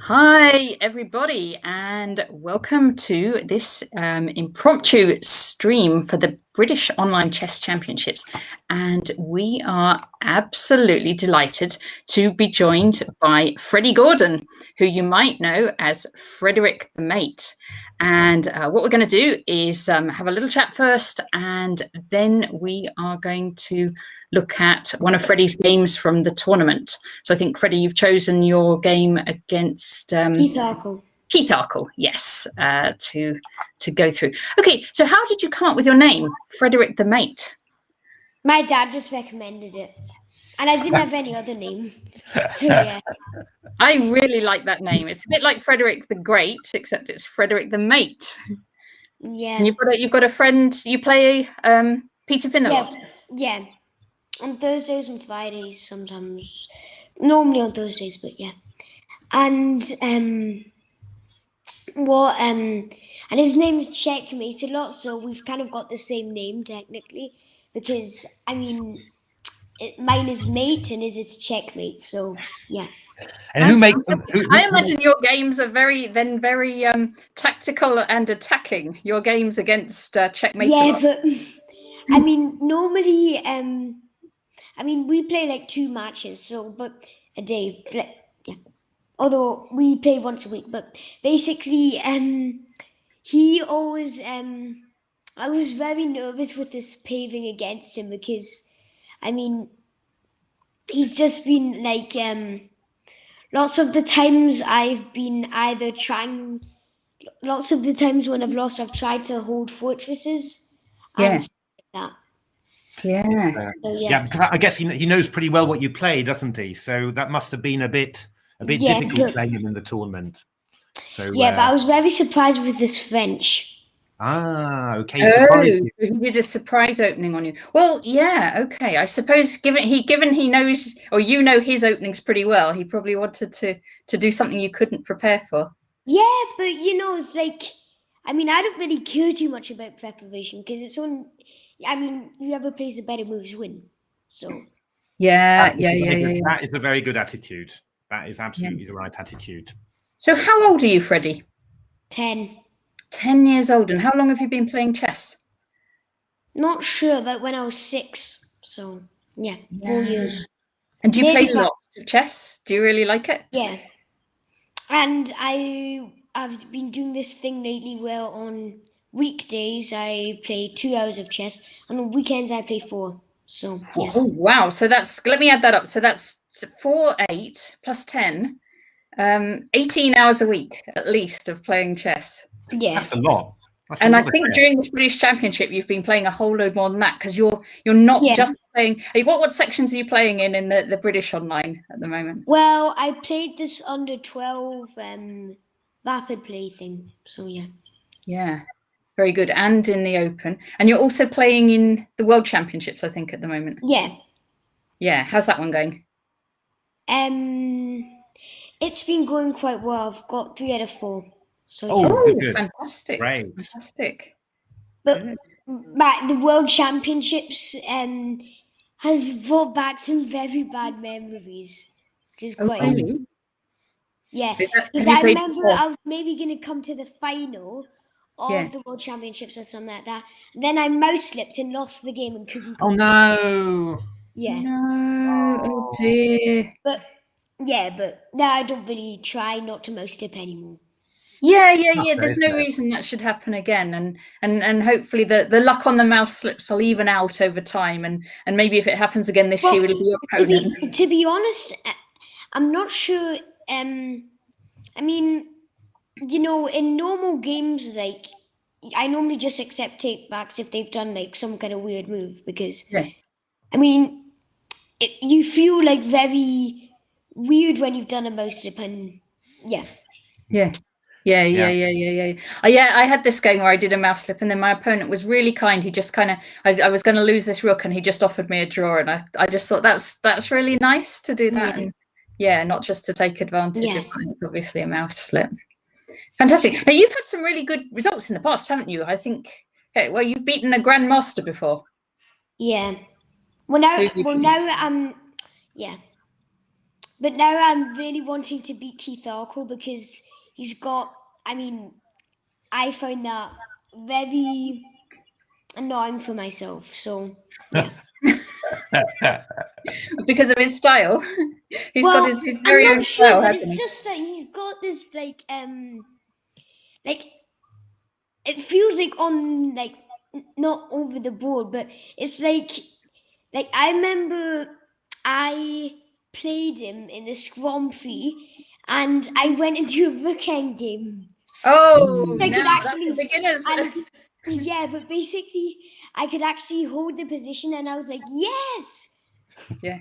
Hi, everybody, and welcome to this impromptu stream for the British Online Chess Championships. And we are absolutely delighted to be joined by Freddie Gordon, who you might know as Frederick the Mate. And what we're going to do is have a little chat first, and then we are going to look at one of Freddie's games from the tournament. So I think, Freddie, you've chosen your game against Keith Arkle. Keith Arkle, yes, to go through. Okay, so how did you come up with your name, Frederick the Mate? My dad just recommended it, and I didn't have any other name. So yeah. I really like that name. It's a bit like Frederick the Great, except it's Frederick the Mate. Yeah. And you've got a friend. You play Peter Finn a lot. Yeah. On Thursdays and Fridays, sometimes. Normally on Thursdays, but yeah. And and his name's Checkmate a lot, so we've kind of got the same name technically, because I mean, mine is Mate and his is Checkmate, so yeah. And who makes them? I imagine your games are very tactical and attacking. Your games against Checkmate. Yeah, but I mean, normally, I mean, we play like 2 matches, but a day. Yeah. Although we play once a week, but basically, he always, I was very nervous with this paving against him because, I mean, he's just been like, lots of the times I've been lots of the times when I've lost, I've tried to hold fortresses. Yeah. And stuff like that. Yeah. So, yeah, because I guess he knows pretty well what you play, doesn't he? So that must have been a bit difficult playing him in the tournament. So yeah, but I was very surprised with this French. Ah, okay. He did a surprise opening on you. Well, yeah, okay. I suppose given he knows, or you know, his openings pretty well, he probably wanted to do something you couldn't prepare for. Yeah, but you know, it's like, I mean, I don't really care too much about preparation because it's on. I mean, whoever plays the better moves win. So. Yeah. That is a very good attitude. That is absolutely the right attitude. So, how old are you, Freddie? 10. 10 years old. And how long have you been playing chess? Not sure, but when I was 6. So, yeah, 4 years. And do you play lots of chess? Do you really like it? Yeah. And I've been doing this thing lately where on weekdays I play 2 hours of chess, and on weekends I play 4. So, yeah. Oh, wow. So let me add that up. So that's 4, 8 plus 10, 18 hours a week at least of playing chess. Yeah. That's a lot. And I think during this British Championship, you've been playing a whole load more than that because you're not just playing. What sections are you playing in the British Online at the moment? Well, I played this under 12 rapid play thing. So yeah. Yeah, very good. And in the Open, and you're also playing in the World Championships, I think, at the moment. Yeah. Yeah. How's that one going? It's been going quite well. I've got 3 out of 4. So, good. Fantastic! Great. Fantastic. But the World Championships has brought back some very bad memories, which is quite. Yeah, because I remember I was maybe going to come to the final of the World Championships or something like that. And then I mouse slipped and lost the game and couldn't. Oh no! Yeah. No. Oh dear. But now I don't really try not to mouse slip anymore. Yeah. There's no reason that should happen again, and hopefully the luck on the mouse slips will even out over time, and maybe if it happens again this year, it'll be your opponent. To be honest, I'm not sure. I mean, you know, in normal games, like I normally just accept takebacks if they've done like some kind of weird move because, I mean, you feel like very weird when you've done a mouse slip, and yeah. I had this game where I did a mouse slip, and then my opponent was really kind. He just kind of, I was going to lose this rook, and he just offered me a draw, and I just thought that's really nice to do that, and not just to take advantage of something. It's obviously a mouse slip. Fantastic. Now you've had some really good results in the past, haven't you? I think. Well, you've beaten a Grandmaster before. Yeah. Well, now But now I'm really wanting to beat Keith Arkle because he's got, I mean, I find that very annoying for myself. So, yeah. Because of his style. He's Well, got his very I'm own not sure, style, but hasn't it's he? just that he's got this like it feels like on like not over the board, but it's like I remember I played him in the Grand Prix and I went into a Rook End game. Oh, I could now actually, that's the beginners. and, yeah, but basically I could actually hold the position and I was like, yes! Yeah.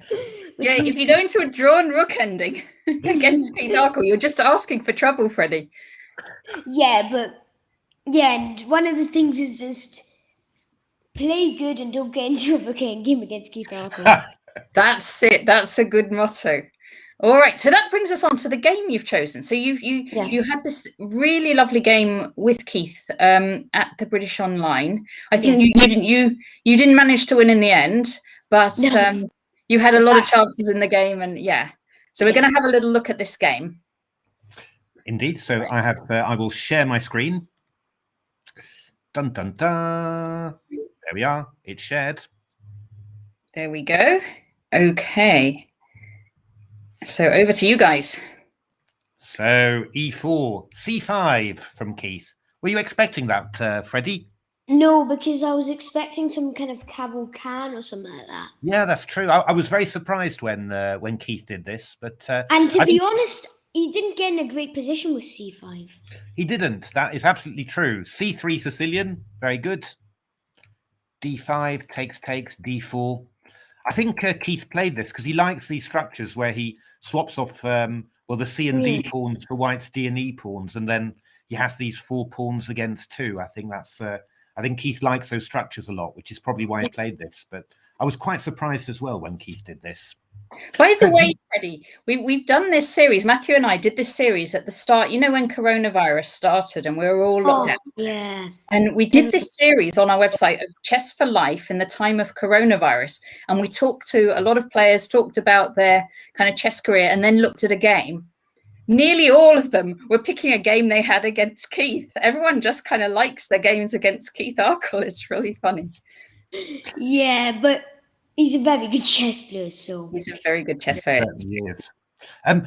Which Yeah, was if you go into a drawn rook ending against Keith Arkle, you're just asking for trouble, Freddie. Yeah, but yeah, and one of the things is just play good and don't get into a Rook End game against Keith Arkle. That's it. That's a good motto. All right, so that brings us on to the game you've chosen. So you had this really lovely game with Keith at the British Online. I think you didn't manage to win in the end, but you had a lot of chances in the game, and so we're going to have a little look at this game. Indeed. So I will share my screen. Dun dun dun. There we are. It's shared. There we go. Okay. So over to you guys. So E4, C5 from Keith. Were you expecting that, Freddie? No, because I was expecting some kind of Cavalcan or something like that. Yeah, that's true. I was very surprised when Keith did this, but and to be honest, he didn't get in a great position with C5. He didn't. That is absolutely true. C3 Sicilian, very good. D5 takes, D4. I think Keith played this because he likes these structures where he swaps off the C and D pawns for white's D and E pawns, and then he has these 4 pawns against 2. I think that's I think Keith likes those structures a lot, which is probably why he played this. But I was quite surprised as well when Keith did this. By the way, Freddie, we've done this series. Matthew and I did this series at the start. You know, when coronavirus started and we were all locked down. Yeah. And we did this series on our website of Chess for Life in the time of coronavirus. And we talked to a lot of players, talked about their kind of chess career, and then looked at a game. Nearly all of them were picking a game they had against Keith. Everyone just kind of likes their games against Keith Arkle. It's really funny. Yeah, but he's a very good chess player, so he's a very good chess player. Yes.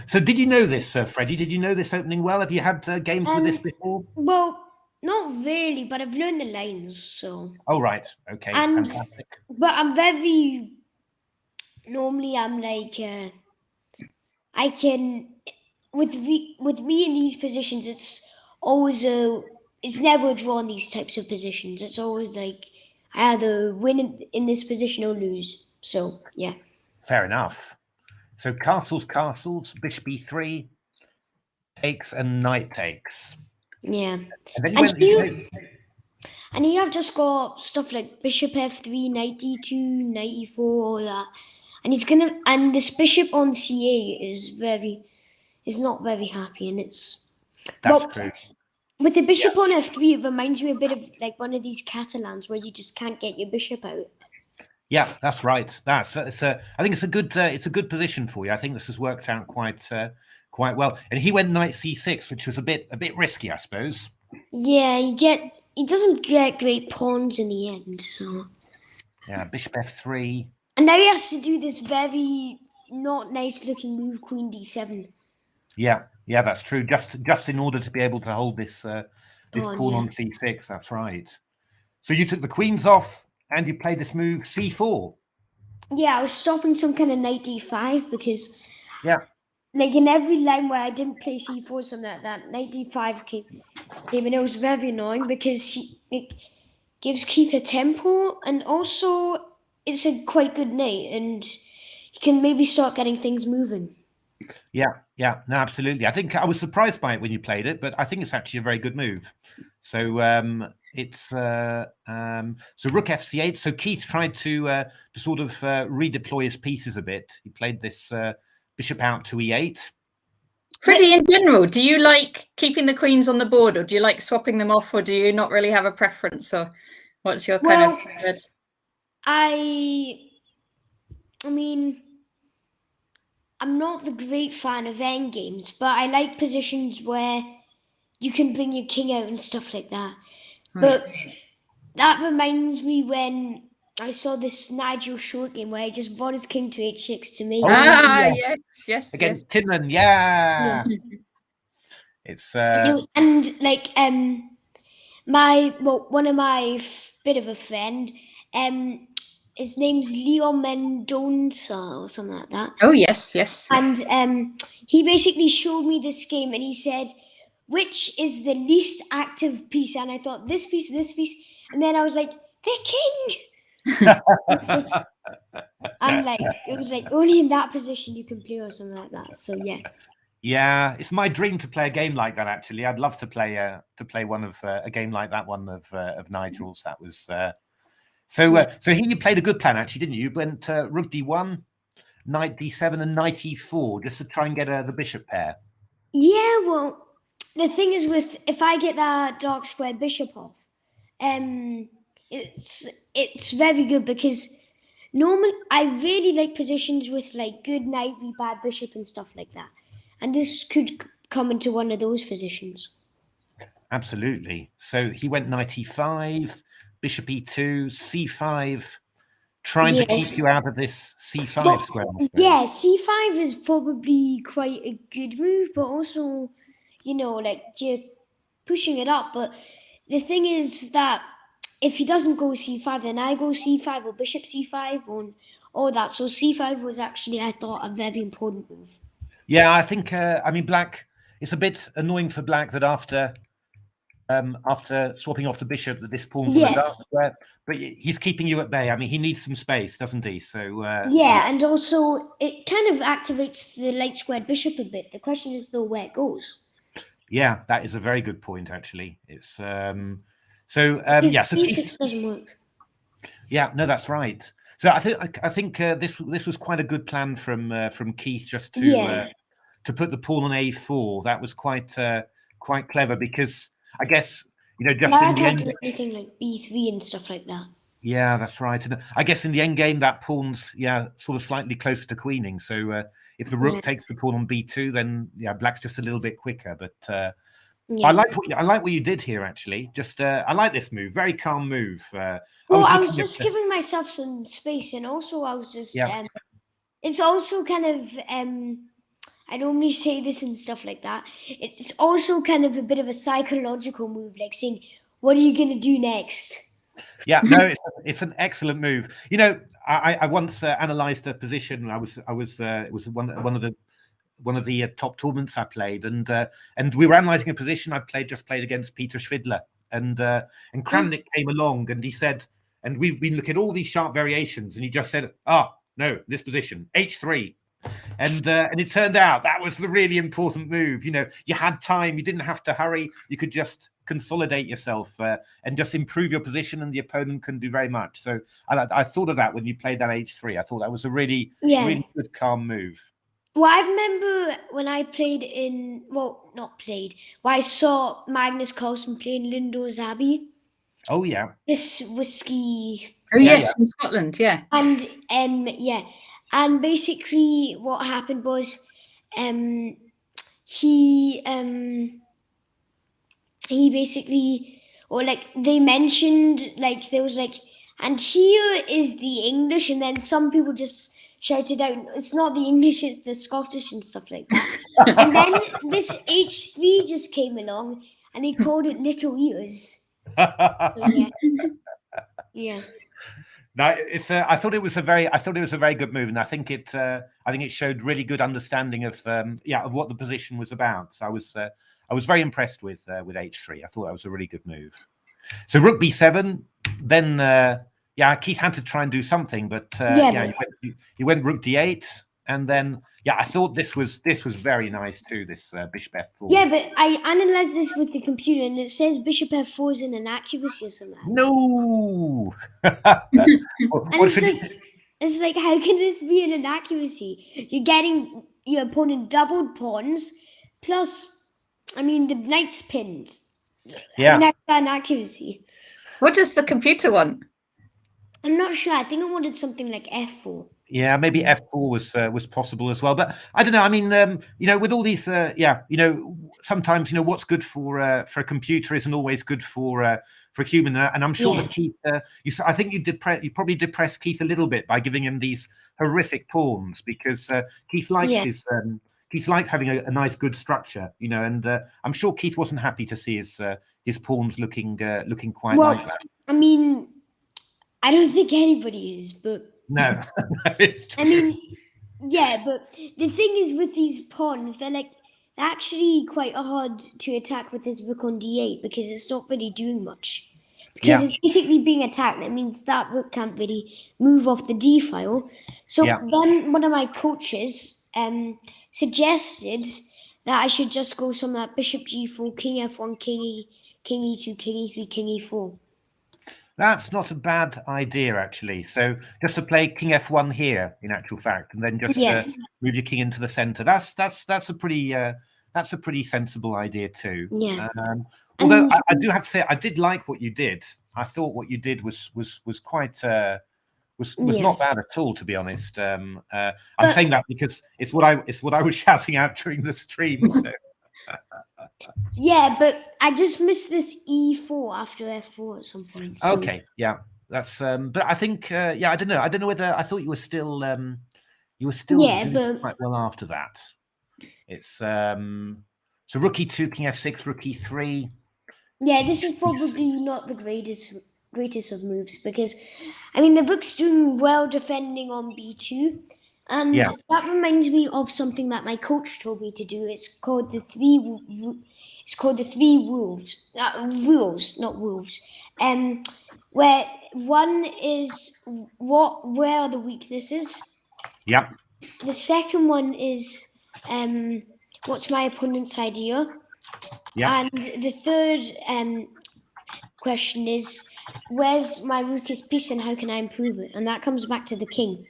So did you know this, Freddie? Did you know this opening well? Have you had games with this before? Well, not really, but I've learned the lines, so. Oh, right. Okay. Fantastic. But I'm normally I'm like, I can, with me in these positions, it's always it's never a draw in these types of positions. It's always like, I either win in this position or lose. So, yeah. Fair enough. So castles, bishop e3, takes and knight takes. Yeah. And then and here I've just got stuff like bishop f3, knight e2, knight e4, all that. And this bishop on c8 is not very happy, and that's true. With the bishop on f3, it reminds me a bit of like one of these Catalans where you just can't get your bishop out. Yeah, that's right. I think it's a good position for you. I think this has worked out quite well. And he went knight c6, which was a bit risky, I suppose. Yeah, he doesn't get great pawns in the end. So yeah, bishop f3. And now he has to do this very not nice looking move, queen d7. Yeah, that's true. Just in order to be able to hold this pawn on c6. That's right. So you took the queens off and you played this move c4. Yeah, I was stopping some kind of knight d5 because like in every line where I didn't play c4, something like that, knight d5 came and it was very annoying because it gives Keith a tempo, and also it's a quite good knight, and you can maybe start getting things moving. Yeah, no, absolutely. I think I was surprised by it when you played it, but I think it's actually a very good move. So it's so rook f8. So Keith tried to sort of redeploy his pieces a bit. He played this bishop out to e8. Freddie, in general, do you like keeping the queens on the board, or do you like swapping them off, or do you not really have a preference, or what's your kind of preferred? I mean, I'm not the great fan of endgames, but I like positions where you can bring your king out and stuff like that. But that reminds me when I saw this Nigel short game where he just brought his king to h6 to make. Yes. Against Tinman, yeah. It's And like one of my bit of a friend, his name's Leon Mendonça or something like that. Oh yes. And he basically showed me this game and he said, which is the least active piece? And I thought this piece, and then I was like, the king. And like it was like only in that position you can play or something like that. So yeah. Yeah, it's my dream to play a game like that. Actually, I'd love to play one of a game like that one of Nigel's. That was so here you played a good plan actually, didn't you? You went rook d1, knight d7, and knight e4 just to try and get the bishop pair. Yeah, well, the thing is with if I get that dark squared bishop off, it's very good because normally I really like positions with like good knight v bad bishop and stuff like that. And this could come into one of those positions. Absolutely. So he went knight e5, bishop e2, c5, trying to keep you out of this c5 square. Yeah, c5 is probably quite a good move, but also, like you're pushing it up. But the thing is that if he doesn't go c5, then I go c5 or bishop c5 or all that. So c5 was actually, I thought, a very important move. Yeah, I think, black, it's a bit annoying for black that after swapping off the bishop, that this pawn's on the dark square, but he's keeping you at bay. I mean, he needs some space, doesn't he? So and also it kind of activates the light squared bishop a bit. The question is though where it goes. Yeah, that is a very good point. Actually, it's so e6 doesn't work. Yeah, no, that's right. So I think this was quite a good plan from Keith just to put the pawn on a4. That was quite clever because I guess just in the end, anything like b3 and stuff like that. Yeah, that's right. And I guess in the end game that pawn's sort of slightly closer to queening. So if the rook takes the pawn on b2, then black's just a little bit quicker. But I like what you did here actually. Just I like this move. Very calm move. I was just giving myself some space, and also I was just it's also kind of I normally say this and stuff like that. It's also kind of a bit of a psychological move, like saying, what are you going to do next? Yeah, no, it's an excellent move. I once analyzed a position. It was one of the top tournaments I played, and we were analyzing a position I just played against Peter Schwidler, and Kramnik came along and he said, and we've been looking at all these sharp variations, and he just said, no, this position, h3. And it turned out that was the really important move. You had time, you didn't have to hurry, you could just consolidate yourself and just improve your position, and the opponent couldn't do very much. So I thought of that when you played that h3. I thought that was a really good calm move. Well, I remember when I I saw Magnus Carlsen playing Lindo's Abbey. Oh yeah, this whiskey. Oh yes, in Scotland, yeah. And and basically what happened was he basically, or like they mentioned, like there was like, and here is the English, and then some people just shouted out, it's not the English, it's the Scottish and stuff like that. And then this h3 just came along and they called it Little Ears. So, yeah. No, it's. I thought it was a very good move, and I think it showed really good understanding of what the position was about. So I was very impressed with h3. I thought that was a really good move. So rook b7, then Keith had to try and do something, but he went rook d8, and then I thought this was very nice too. This bishop f4. Yeah, but I analyzed this with the computer, and it says bishop f4 is an inaccuracy or something. No. It's like, how can this be an inaccuracy? You're getting your opponent doubled pawns, plus, the knight's pinned. Yeah, that's an accuracy. What does the computer want? I'm not sure. I think it wanted something like f4. Yeah, maybe F4 was possible as well, but I don't know. I mean, you know, with all these, you know, sometimes you know what's good for a computer isn't always good for a human, and I'm sure that Keith, I think you probably depressed Keith a little bit by giving him these horrific pawns, because Keith liked his Keith liked having a nice, good structure, you know, and I'm sure Keith wasn't happy to see his pawns looking quite like that. I mean, I don't think anybody is, but no, it's true. I mean, yeah, but the thing is with these pawns, they're actually quite hard to attack with his rook on d8 because it's not really doing much. Because it's basically being attacked. That means that rook can't really move off the d file. So then one of my coaches suggested that I should just go something like bishop g4, king f1, king e2, king e3, king e4. That's not a bad idea, actually. So just to play king f1 here, in actual fact, and then just move your king into the center. That's a pretty sensible idea too. Yeah. Although I do have to say, I did like what you did. I thought what you did was quite was not bad at all, to be honest. I'm saying that because it's what I was shouting out during the stream. So. Yeah, but I just missed this e4 after f4 at some point. So. Okay, yeah, that's. But I think, yeah, I don't know whether I thought you were still doing quite well after that. It's so rook e2, king f6, rook e3. Yeah, this is probably not the greatest of moves because, I mean, the rook's doing well defending on b2. And that reminds me of something that my coach told me to do. It's called the three rules, not wolves. Where one is where are the weaknesses? Yeah. The second one is what's my opponent's idea? Yeah. And the third question is where's my rook's piece and how can I improve it? And that comes back to the king.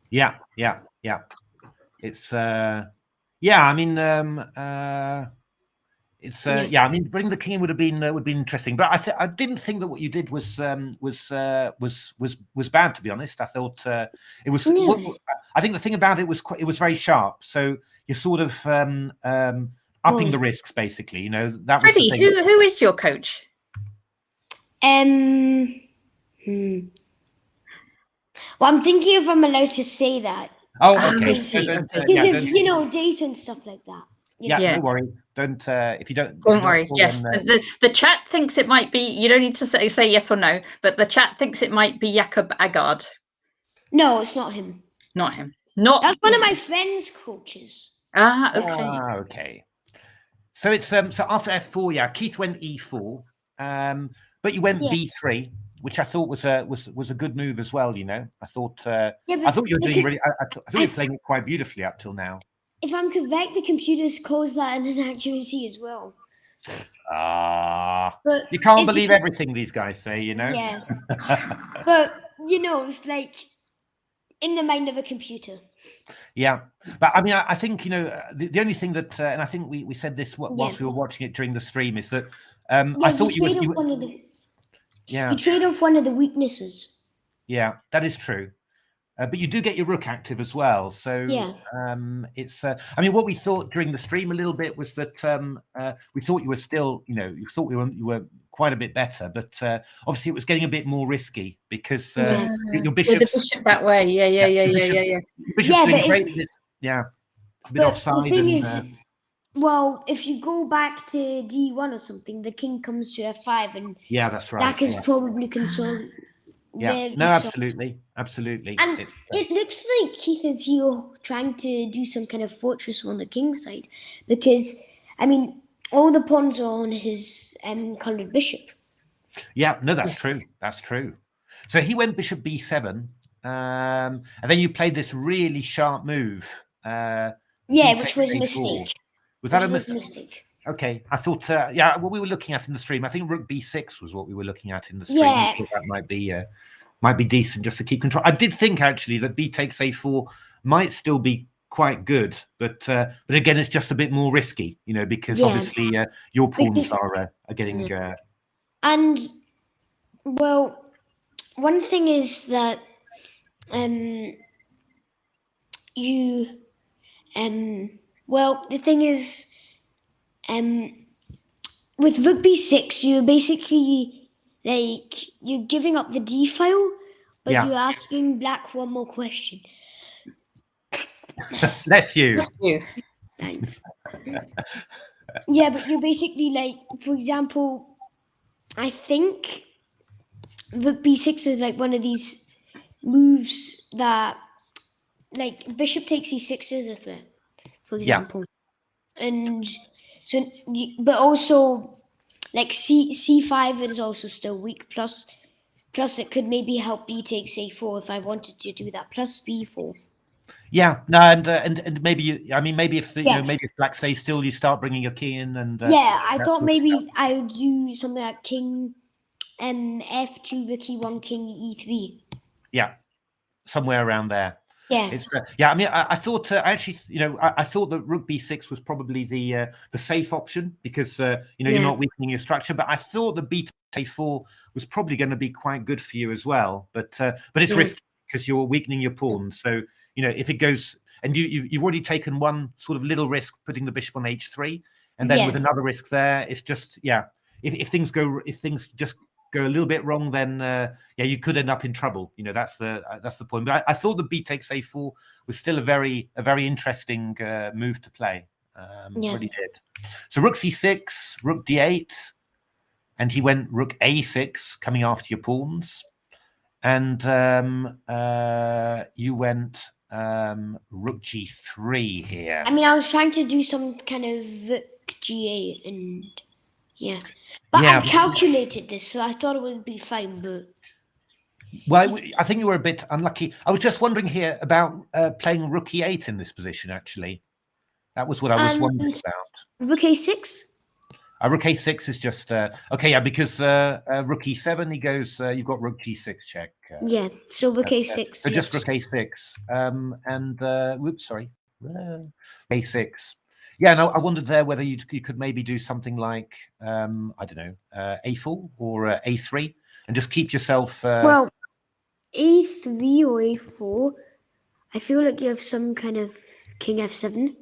Yeah. It's yeah. I mean, it's yeah. I mean, bringing the king in would have been interesting, but I didn't think that what you did was bad, to be honest. I thought it was. I think the thing about it was it was very sharp. So you're sort of upping the risks, basically. You know, that was Freddie, who is your coach? Well, I'm thinking if I'm allowed to say that. Oh, okay. Because of, you know, data and stuff like that. Yeah, no worry. Don't if you don't. Don't worry. Yes, the chat thinks it might be. You don't need to say yes or no, but the chat thinks it might be Jakob Agard. No, it's not him. Not him. Not. That's one of my friend's coaches. Ah, okay. Okay. So it's so after f4, yeah, Keith went e4, but you went b3. Which I thought was a good move as well, you know. I thought you were doing really. I thought you were playing it quite beautifully up till now. If I'm correct, the computers cause that an inaccuracy as well. But you can't believe everything these guys say, you know. Yeah, but you know, it's like in the mind of a computer. Yeah, but I mean, I think you know the only thing that, and I think we said this whilst we were watching it during the stream, is that I thought you trade off one of the weaknesses. Yeah, that is true. But you do get your rook active as well. So it's, I mean, what we thought during the stream a little bit was that we thought you were still, you know, you thought you were quite a bit better, but obviously it was getting a bit more risky because your bishop. The bishop that way. Yeah. Bishop's doing great. A bit offside. The thing is, well, if you go back to d1 or something, the king comes to f5, and that's right. That is probably concerned. Yeah, no, absolutely. And it looks like Keith is here trying to do some kind of fortress on the king's side, because I mean, all the pawns are on his colored bishop. Yeah, no, that's true. That's true. So he went bishop b7, and then you played this really sharp move. Which was a mistake. Was that a mistake? Okay, I thought, what we were looking at in the stream, I think rook b6 was what we were looking at in the stream. I thought that might be decent just to keep control. I did think actually that b takes a4 might still be quite good, but again, it's just a bit more risky, you know, because obviously your pawns are getting. And well, one thing is that you, well, the thing is, with rook b6, you're basically like you're giving up the d file, but Yeah. you're asking black one more question. Bless you. Thanks. Yeah, but you're basically like, for example, I think rook b6 is like one of these moves that, like, bishop takes e6 is a threat, for example. And so, but also, like, c5 is also still weak. Plus it could maybe help b takes a4 if I wanted to do that. Plus b4. Yeah, no, and maybe I mean maybe if Yeah. maybe if black stays still, you start bringing your king in, and yeah, I that thought sort of maybe stuff. I would do something like king f2, rook e1, king e3. Yeah, somewhere around there. Yeah, It's yeah. I mean, I thought actually, I thought that rook b6 was probably the safe option because you're not weakening your structure. But I thought the b a4 was probably going to be quite good for you as well. But it's risky because you're weakening your pawn. So if it goes, and you've already taken one sort of little risk putting the bishop on h3, and then with another risk there, it's just If things just go a little bit wrong, then you could end up in trouble. That's the point. But I thought the b takes a4 was still a very interesting move to play. Really did. So rook c6, rook d8, and he went rook a6, coming after your pawns, and you went rook g3 here. I mean, I was trying to do some kind of rook g8 and but I calculated this, so I thought it would be fine. But well, I think you were a bit unlucky. I was just wondering here about playing rook e8 in this position. Actually, that was what I was wondering about. Rook a6. Rook a6 is just okay. Yeah, because rook e7, he goes. You've got rook g6 check. So rook a6. So just rook a6. And whoops, sorry, a6. Yeah, no, I wondered there whether you could maybe do something like I don't know, a4 or a3, and just keep yourself. Well, a3 or a4. I feel like you have some kind of king f7.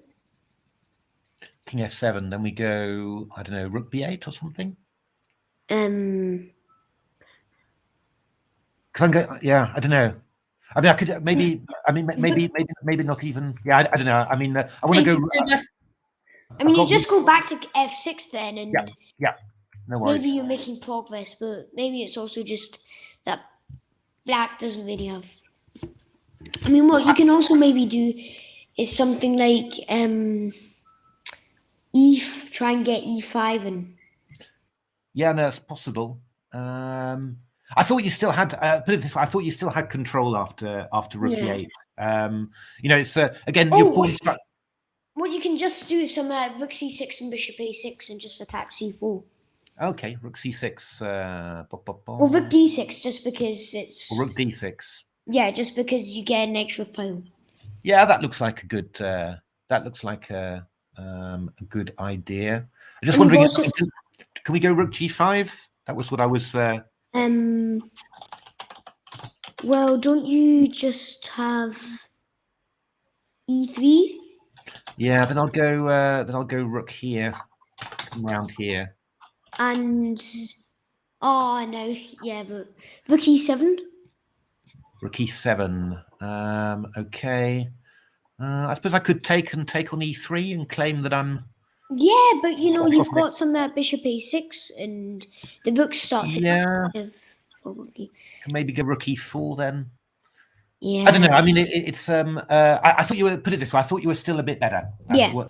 King f7. Then we go, I don't know, rook b8 or something. Because I'm going. Yeah, I don't know. I mean, I could maybe. I mean, maybe not even. Yeah, I don't know. I mean, I want to go. I mean, you just go back to f6 then, and no worries. Maybe you're making progress, but maybe it's also just that black doesn't really have. I mean, what you can also maybe do is something like try and get e5 and. Yeah, no, it's possible. I thought you still had put it this way. I thought you still had control after rook e8. It's again your pawn. What you can just do is some rook c6 and bishop a6 and just attack c4. Okay, rook c6. Or rook d6, just because it's. Or rook d6. Yeah, just because you get an extra file. Yeah, that looks like a good. That looks like a good idea. I'm just wondering, can we go rook g5? That was what I was. Well, don't you just have e3? Yeah, then I'll go rook here, around here. And no, yeah, but rook e7. Rook e7. Okay. I suppose I could take on e3 and claim that I'm. Yeah, but you've got some bishop a6 and the rook starts. Yeah. Probably. Can maybe go rook e4 then. Yeah. I don't know. I mean, it's. I thought you were, put it this way. I thought you were still a bit better. But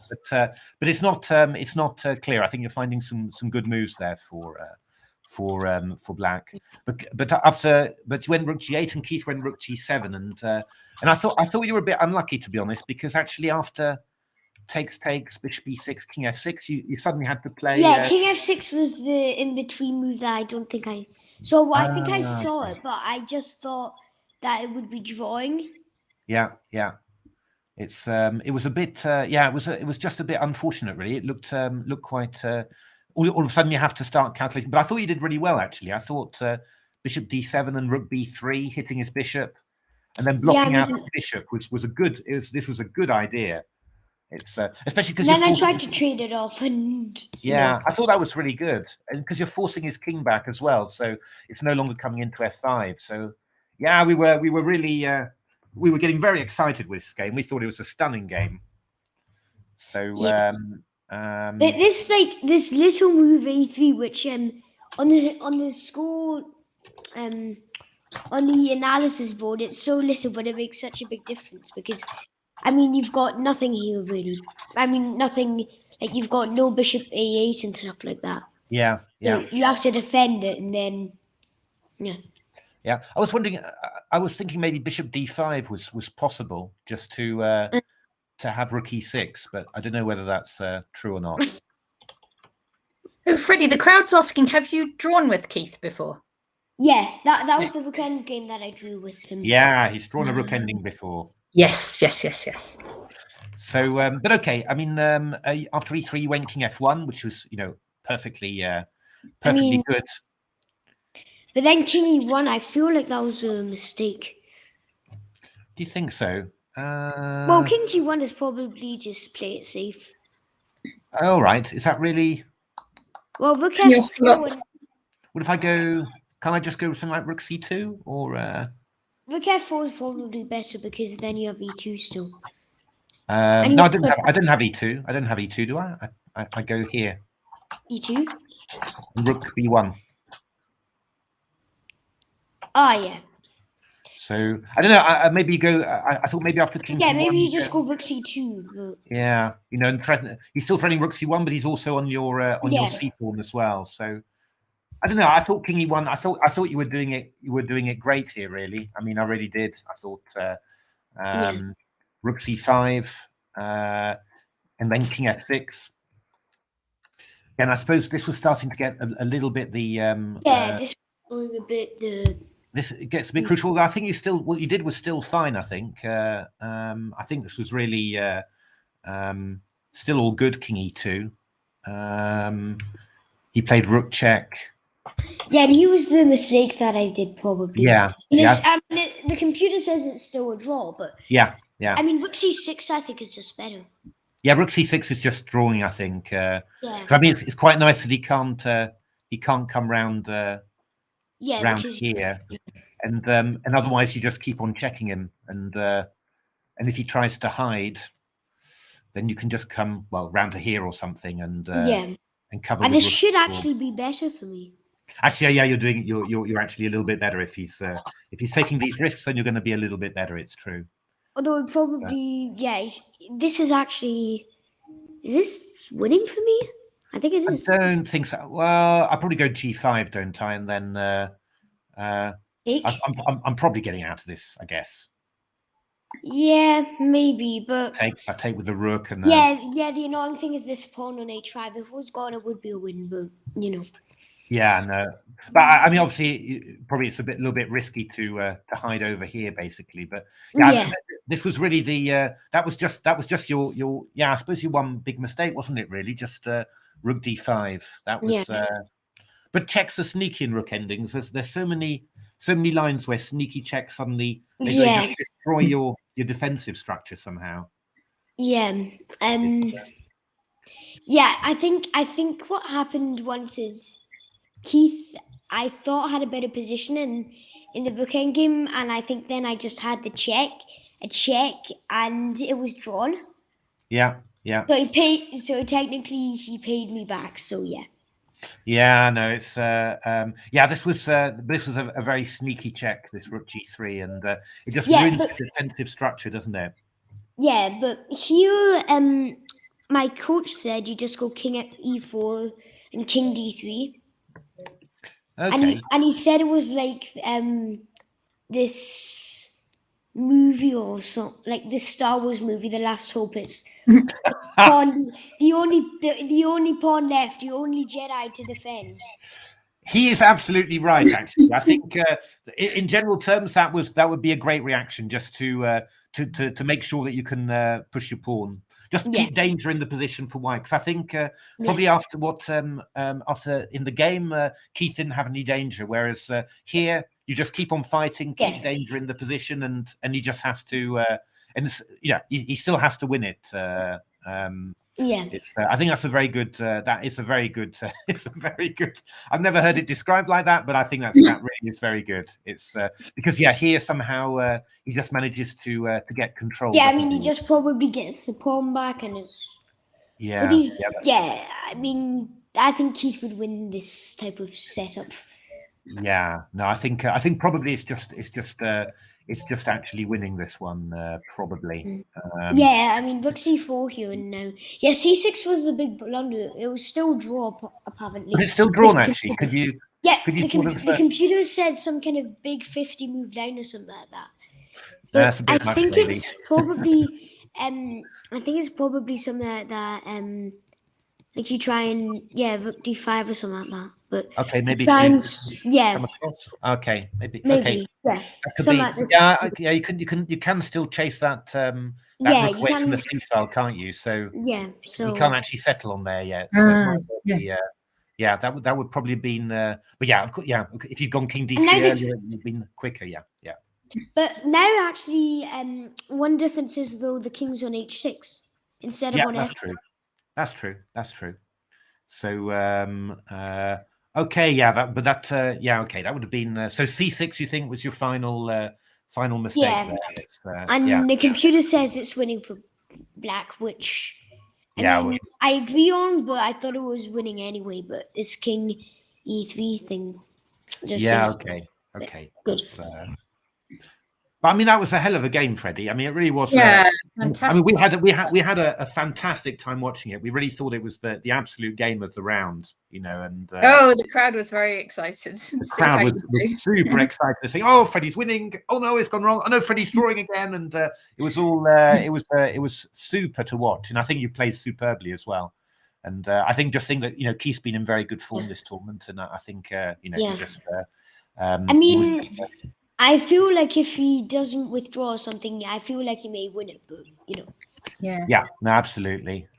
it's not. It's not clear. I think you're finding some good moves there for black. But you went rook g8 and Keith went rook g7, and I thought you were a bit unlucky, to be honest, because actually after takes bishop e6, king f6, you suddenly had to play. Yeah, king f6 was the in between move that I don't think I. So I think I saw it, but I just thought that it would be drawing. Yeah. It's it was a bit it was just a bit unfortunate, really. It looked quite all of a sudden you have to start calculating. But I thought you did really well, actually. I thought bishop d7 and rook b3 hitting his bishop. and then blocking out the bishop was a good. This was a good idea. It's especially because then I tried to trade it off, and yeah, I thought that was really good, and because you're forcing his king back as well, so it's no longer coming into f5. So yeah, we were really we were getting very excited with this game. We thought it was a stunning game. So this little move a3, which on the score on the analysis board, it's so little, but it makes such a big difference because, I mean, you've got nothing here really. I mean, nothing, like you've got no bishop a8 and stuff like that. Yeah, yeah. So you have to defend it, and then yeah. I was wondering. I was thinking maybe bishop d5 was possible, just to have rook e6, but I don't know whether that's true or not. Oh, Freddie, the crowd's asking, have you drawn with Keith before? Yeah, that was the rook end game that I drew with him. Yeah, he's drawn a rook ending before. Yes. So, but okay. I mean, after e3, you went king f1, which was, perfectly good. But then king e1, I feel like that was a mistake. Do you think so? Well, king g1 is probably just play it safe. All right. Is that really? Well, rook f4. What if I go? Can I just go with something like rook c2 or? Rook f4 is probably better because then you have e2 still. No, I didn't have e2. I don't have e2, do I? I go here. E2. Rook b1. Ah, yeah. So I don't know. Maybe you go. I thought maybe after king. Yeah, maybe you just go rook c2. But... Yeah, and he's still threatening rook c1, but he's also on your your c pawn as well. So I don't know. I thought king e1. I thought you were doing it. You were doing it great here, really. I mean, I really did. I thought rook c5, and then king f6. And I suppose this was starting to get a little bit the this was going a bit the. This gets a bit crucial. I think what you did was still fine. I think. I think this was really still all good. King e2. He played rook check. Yeah, and he was the mistake that I did probably. Yeah. I mean, the computer says it's still a draw, but yeah. I mean, rook c6 I think is just better. Yeah, rook c6 is just drawing. I think. I mean, it's quite nice that he can't come round. Round here, and otherwise you just keep on checking him, and if he tries to hide, then you can just come round to here or something, and cover. And this should actually be better for me. Actually, yeah, you're actually a little bit better if he's taking these risks. Then you're going to be a little bit better. It's true. Although probably this is actually this winning for me? I think it is. I don't think so. Well, I probably go g5, don't I? And then I'm probably getting out of this, I guess. Yeah, maybe, but I take with the rook and yeah. The annoying thing is this pawn on h5. If it was gone, it would be a win, but Yeah, no, but I mean, obviously, probably it's a little bit risky to hide over here, basically. But this was really that was just your I suppose your one big mistake, wasn't it? Really, just rook d5. That was. But checks are sneaky in rook endings. There's so many lines where sneaky checks suddenly they just destroy your defensive structure somehow. Yeah. I think what happened once is Keith, I thought, had a better position in the rook end game, and I think then I just had a check, and it was drawn. Yeah. So technically he paid me back. So yeah. Yeah, no, it's this was a very sneaky check, this rook g3, and it just ruins the defensive structure, doesn't it? Yeah, but here my coach said you just go king at e4 and king d3. Okay. And he said it was like this movie or something, like this Star Wars movie, The Last Hope. It's the only pawn left, the only Jedi to defend. He is absolutely right. Actually, I think in general terms that would be a great reaction, just to make sure that you can push your pawn. Just keep danger in the position for white, because I think probably after in the game, Keith didn't have any danger, whereas here you just keep on fighting, keep danger in the position, and he just has to, he still has to win it. It's. I think that's a very good. That is a very good. It's a very good. I've never heard it described like that, but I think that really is very good. It's because here somehow he just manages to get control. Yeah, I mean, he just probably gets the pawn back, and it's. I mean, I think Keith would win this type of setup. Yeah, no, I think probably it's just actually winning this one, probably. I mean, Rook C4 here, and now, C6 was the big blunder. It was still draw, apparently. But it's still drawn, actually. Could you? Yeah, the computer said some kind of big 50 move down or something like that. But that's a bit much, maybe. It's probably, I think it's probably something like that. Like you try and Rook D5 or something like that. But okay, maybe okay, maybe okay, like this. You can still chase that rook away from the C file, can't you? So so you can't actually settle on there yet. So that would probably have been but of course, if you'd gone King D3 earlier, it would have been quicker. But now actually one difference is though the king's on H6 instead of on F6. That's true. So okay, that would have been so C6. You think was your final mistake? There. And the computer says it's winning for black, which I mean, I agree on, but I thought it was winning anyway. But this King E3 thing just okay, good. But I mean, that was a hell of a game, Freddie. I mean, it really was. Fantastic. I mean, we had a fantastic time watching it. We really thought it was the absolute game of the round, and the crowd was very excited. The crowd was super excited to say, "Oh, Freddie's winning! Oh no, it's gone wrong! Oh no, Freddie's drawing again!" And it was all it was super to watch. And I think you played superbly as well. And I think that Keith's been in very good form this tournament, and I think just. I mean. I feel like if he doesn't withdraw something, I feel like he may win it, but Yeah, no, absolutely.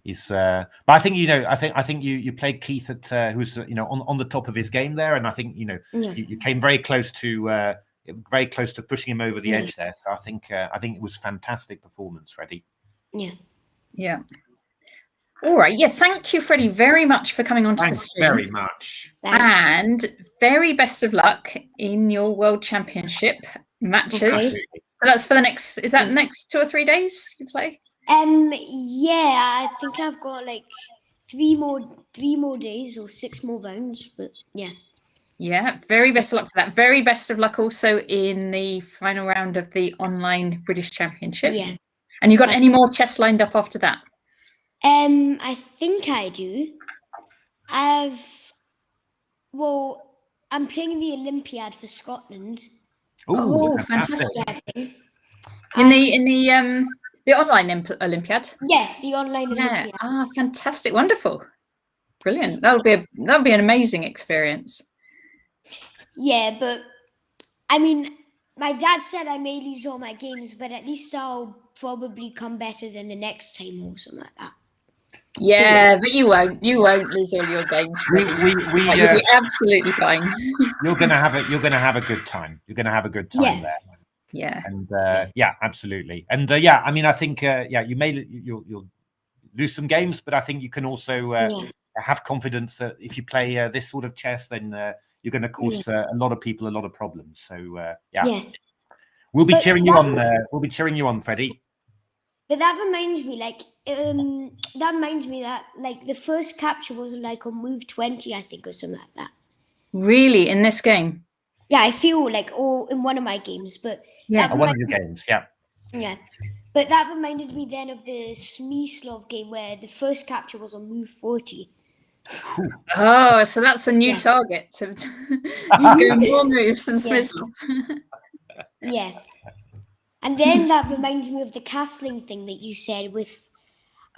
He's, but I think I think you played Keith at who's on the top of his game there, and I think you came very close to pushing him over the edge there. So I think it was fantastic performance, Freddie. Yeah. All right. Yeah. Thank you, Freddie, very much for coming on to the stream. Very much. Thanks. And very best of luck in your World Championship matches. Okay. So that's for the next. Is that next 2 or 3 days you play? I think I've got like 3 more days or 6 more rounds. But Yeah. Very best of luck for that. Very best of luck also in the final round of the online British Championship. Yeah. And you got any more chess lined up after that? I think I do. I'm playing the Olympiad for Scotland. Oh, fantastic! In the online Olympiad. Yeah, the online Olympiad. Ah, fantastic! Wonderful, brilliant. That'll be an amazing experience. Yeah, but I mean, my dad said I may lose all my games, but at least I'll probably come better than the next time or something like that. Yeah, but you won't lose all your games. You'll be absolutely fine. You're gonna have a good time. You're gonna have a good time there. Yeah. And absolutely. And I mean, I think you'll lose some games, but I think you can also have confidence that if you play this sort of chess, then you're going to cause a lot of people a lot of problems. So we'll be cheering you on. We'll be cheering you on, Freddie. But that reminds me, that the first capture was like on move 20, I think, or something like that. Really, in this game? Yeah, I feel like, in one of my games, but one of your games, yeah. But that reminded me then of the Smyslov game where the first capture was on move 40. Oh, so that's a new target to go more moves than Smyslov. Yeah. And then that reminds me of the castling thing that you said with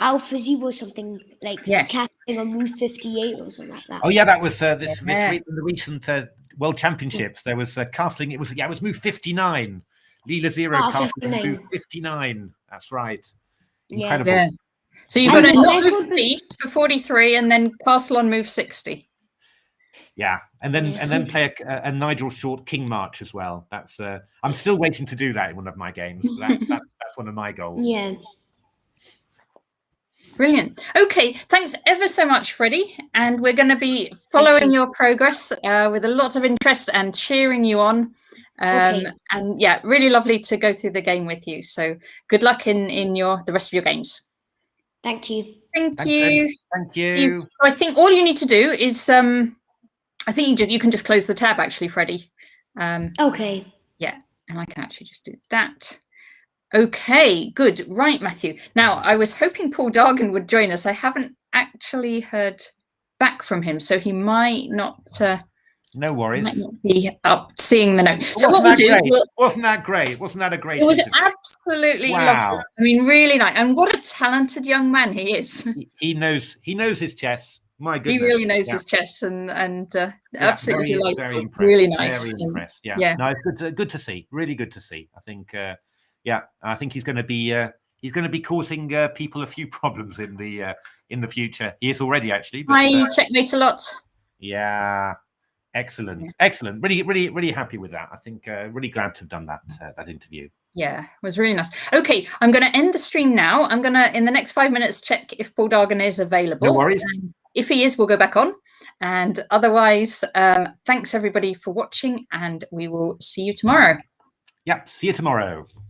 AlphaZero or something like castling on move 58 or something like that. Oh yeah, that was this week in the recent World Championships. There was casting. It was move 59. Leela0 casting move 59. That's right. Incredible. Yeah. So you've got to not move beast for 43 and then castle on move 60. Yeah, And then play a Nigel Short King March as well. That's I'm still waiting to do that in one of my games. That's one of my goals. Yeah. Brilliant. Okay, thanks ever so much, Freddie. And we're going to be following your progress with a lot of interest and cheering you on. And yeah, really lovely to go through the game with you. So good luck in the rest of your games. Thank you. Thank you. Thank you. So I think all you need to do is I think you can just close the tab actually, Freddie. Okay. Yeah, and I can actually just do that. Okay, good. Right, Matthew. Now, I was hoping Paul Dargan would join us. I haven't actually heard back from him, so he might not. No worries. Might not be up seeing the note. So Wasn't what we'll do? Wasn't that great? Wasn't that a great? It was interview? absolutely Wow. lovely. I mean, really nice. And what a talented young man he is. He knows his chess. My goodness. He really knows his chess and absolutely very, delightful. very impressed. Really nice. Very impressed. Yeah. Yeah. No, it's good to see. Really good to see. I think. I think he's going to be causing people a few problems in the future. He is already actually. But, I checkmate a lot. Yeah. Excellent. Excellent. Really happy with that. I think really glad to have done that interview. Yeah, it was really nice. Okay, I'm going to end the stream now. I'm going to, in the next 5 minutes, check if Paul Dargan is available. No worries. If he is, we'll go back on. And otherwise, thanks everybody for watching, and we will see you tomorrow. Yep. See you tomorrow.